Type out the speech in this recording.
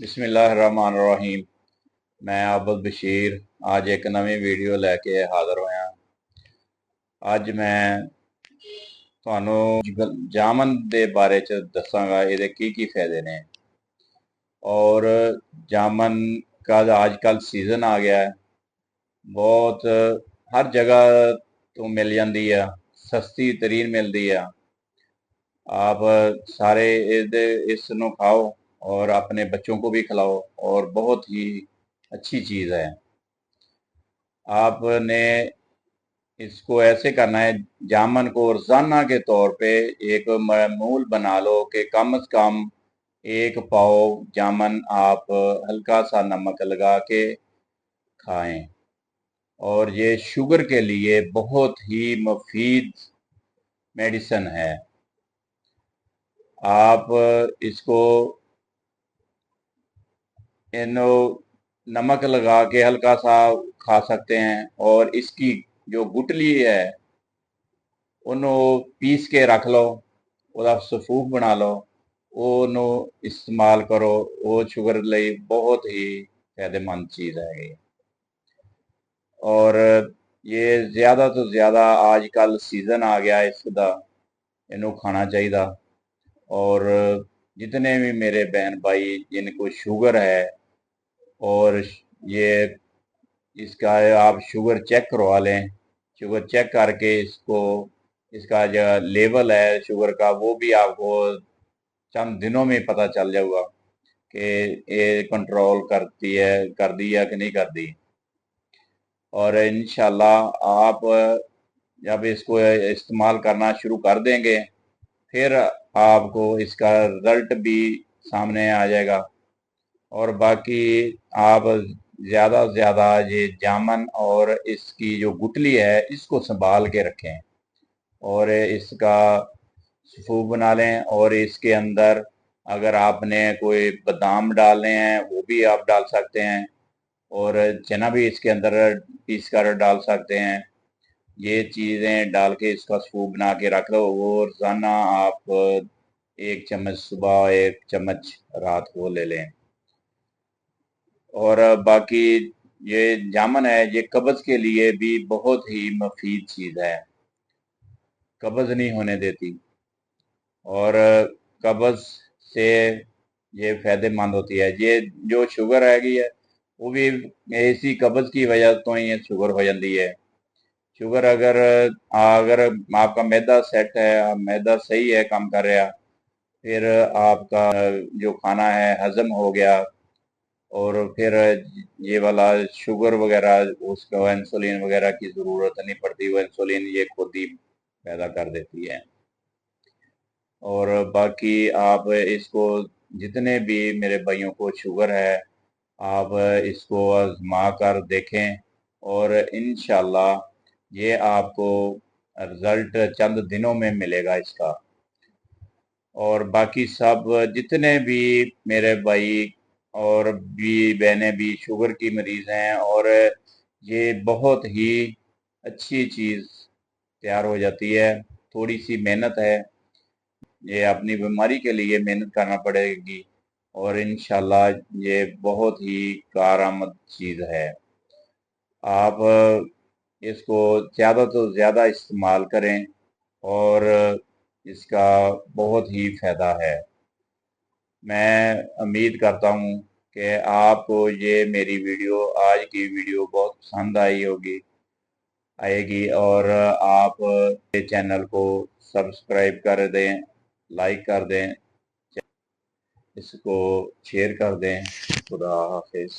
बिस्मिल्लाहिर्रहमानिर्रहीम। मैं अब्दुल बशीर आज एक नवी वीडियो लैके हाजिर होया। ਅੱਜ मैं ਤੁਹਾਨੂੰ ਜਾਮਨ ਦੇ ਬਾਰੇ ਚ ਦੱਸਾਂਗਾ ਇਹਦੇ ਕੀ ਫਾਇਦੇ ਨੇ। ਔਰ ਜਾਮਨ का आजकल सीजन आ गया है, बहुत हर जगह तो मिल जाती है, सस्ती तरीन मिलती है। आप सारे इसनों खाओ और अपने बच्चों को भी खिलाओ और बहुत ही अच्छी चीज़ है। आपने इसको ऐसे करना है, जामन को रोजाना के तौर पे एक मामूल बना लो कि कम से कम एक पाव जामन आप हल्का सा नमक लगा के खाएं। और ये शुगर के लिए बहुत ही मुफीद मेडिसिन है। आप इसको नमक लगा के हल्का सा खा सकते हैं। और इसकी जो गुठली है ਉਹਨੂੰ ਪੀਸ ਕੇ ਰੱਖ ਲਓ, ਉਹਦਾ ਸਫੂਫ ਬਣਾ ਲਓ, ਉਹਨੂੰ ਇਸਤੇਮਾਲ ਕਰੋ। ਉਹ ਸ਼ੂਗਰ ਲਈ ਬਹੁਤ ਹੀ ਫਾਇਦੇਮੰਦ ਚੀਜ਼ ਹੈਗੀ। ਔਰ ਇਹ ਜ਼ਿਆਦਾ ਤੋਂ ਜ਼ਿਆਦਾ ਅੱਜ ਕੱਲ ਸੀਜ਼ਨ ਆ ਗਿਆ ਇਸ ਦਾ, ਇਹਨੂੰ ਖਾਣਾ ਚਾਹੀਦਾ। और जितने भी मेरे बहन भाई जिनको शुगर है और ये इसका आप शुगर चेक करवा लें। शुगर चेक करके इसका जो लेवल है शुगर का वो भी आपको चंद दिनों में पता चल जाएगा कि ये कंट्रोल कर दी या कि नहीं कर दी। और इंशाल्लाह आप जब इसको इस्तेमाल करना शुरू कर देंगे फिर आपको इसका रिजल्ट भी सामने आ जाएगा। और बाकी आप ज़्यादा से ज़्यादा ये जामन और इसकी जो गुठली है इसको संभाल के रखें और इसका सूप बना लें। और इसके अंदर अगर आपने कोई बादाम डालने हैं वो भी आप डाल सकते हैं और चना भी इसके अंदर पीस कर डाल सकते हैं। ये चीज़ें डाल के इसका सूप बना के रख लो। वो रोज़ाना आप 1 चम्मच सुबह 1 चम्मच रात को ले लें। और बाकी ये जामन है ये कब्ज़ के लिए भी बहुत ही मुफीद चीज़ है, कब्ज़ नहीं होने देती। और कब्ज़ से ये फ़ायदेमंद होती है। ये जो शुगर हैगी है वो भी इसी कब्ज़ की वजह तो ही शुगर हो जाती है। शुगर अगर आपका मैदा सेट है, मैदा सही है, काम कर रहा, फिर आपका जो खाना है हजम हो गया और फिर ये वाला शुगर वगैरह उसको इंसुलिन वगैरह की ज़रूरत नहीं पड़ती, वो इंसुलिन ये खुद ही पैदा कर देती है। और बाकी आप इसको जितने भी मेरे भाइयों को शुगर है आप इसको आजमा कर देखें और इंशाल्लाह ये आपको रिजल्ट चंद दिनों में मिलेगा इसका। और बाकी सब जितने भी मेरे भाई और भी बहनें भी शुगर की मरीज़ हैं और ये बहुत ही अच्छी चीज़ तैयार हो जाती है। थोड़ी सी मेहनत है, ये अपनी बीमारी के लिए मेहनत करना पड़ेगी और इंशाल्लाह ये बहुत ही कारआमद चीज़ है। आप इसको ज़्यादा तो ज़्यादा इस्तेमाल करें और इसका बहुत ही फ़ायदा है। मैं उम्मीद करता हूँ कि आपको ये मेरी वीडियो आज की वीडियो बहुत पसंद आएगी और आप चैनल को सब्सक्राइब कर दें, लाइक कर दें, इसको शेयर कर दें। खुदा हाफिज़।